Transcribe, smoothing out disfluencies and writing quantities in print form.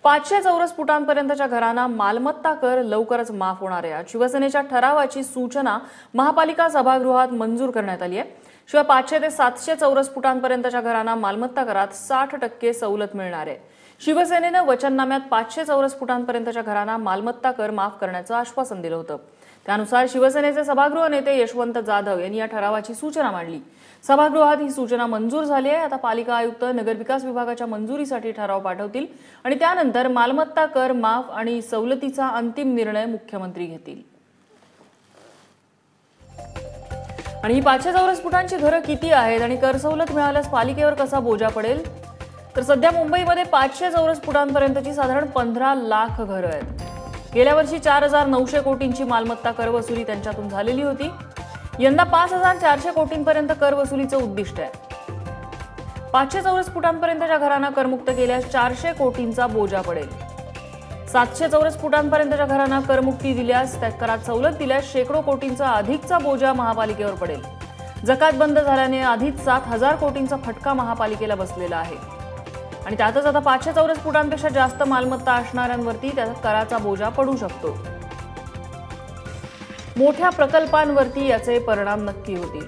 500 चौरस फुटांपर्यंतच्या घरांना मालमत्ता कर लवकरच माफ होणार आहे। शिवसेनेच्या ठरावाची सूचना महापालिका सभागृहात मंजूर करण्यात आली आहे। शिवाय 500 ते 700 चौरस फुटांपर्यंतच्या घरांना मालमत्ता करात 60% सवलत मिळणार आहे। शिवसेनेने वचननाम्यात 500 चौरस फुटांपर्यंतच्या घरांना मालमत्ता कर माफ करण्याचं आश्वासन दिलं होतं। त्यानुसार शिवसेनेचे सभागृह नेते यशवंत जाधव यांनी या ठरावाची सूचना मांडली। सभागृहात ही सूचना मंजूर झाली आहे। आता पालिका आयुक्त नगरविकास विभागाच्या मंजुरीसाठी ठराव पाठवतील आणि त्यानंतर मालमत्ता कर माफ आणि सवलतीचा अंतिम निर्णय मुख्यमंत्री घेतील। आणि ही 500 चौरस फुटांची घरं किती आहेत आणि कर सवलत मिळाल्यास पालिकेवर कसा बोजा पडेल? तर सध्या मुंबईमध्ये 500 चौरस फुटांपर्यंतची साधारण 15 लाख घरं आहेत। गेल्या वर्षी 4900 कोटींची मालमत्ता कर वसुली त्यांच्यातून झालेली होती। यंदा 5400 कोटींपर्यंत कर वसुलीचं उद्दिष्ट आहे। 500 चौरस फुटांपर्यंतच्या घरांना करमुक्त केल्यास 400 कोटींचा बोजा पडेल। 700 चौरस फुटांपर्यंतच्या घरांना करमुक्ती दिल्यास त्या करात सवलत दिल्यास शेकडो कोटींचा अधिकचा बोजा महापालिकेवर पडेल। जकात बंद झाल्याने आधीच 7000 कोटींचा फटका महापालिकेला बसलेला आहे आणि त्यातच आता 500 चौरस फुटांपेक्षा जास्त मालमत्ता असणाऱ्यांवरती त्या कराचा बोजा पडू शकतो। मोठ्या प्रकल्पांवरती याचे परिणाम नक्की होतील।